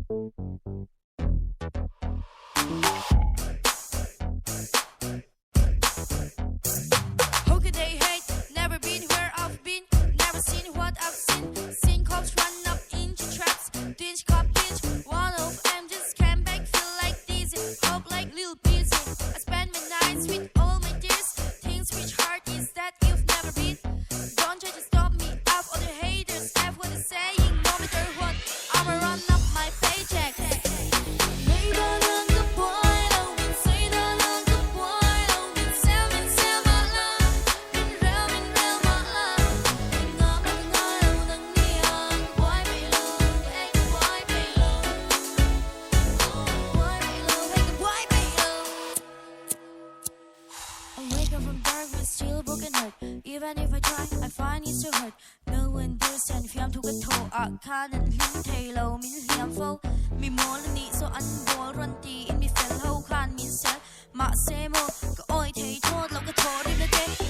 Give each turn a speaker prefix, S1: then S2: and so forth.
S1: Who could they hate? Never been where I've been, never seen what I've seen. Seen cops run up into traps, dinch cop dinch. One of them just came back, feel like dizzy, hope like little busy. I spend my nights with all my dears. Things which hard is that you've never been. Don't try to stop me, F all the haters, F what they're saying. No matter what, I'ma run up my paycheck. I wake up from dark with still broken heart. Even if I try, I find it so hard. No one understands if I'm too good to I can't link tailor min liam fo. Mi more than need so unball run tea in me fell how can't mean self. Ma say more, go oi tay told, look at told in the day.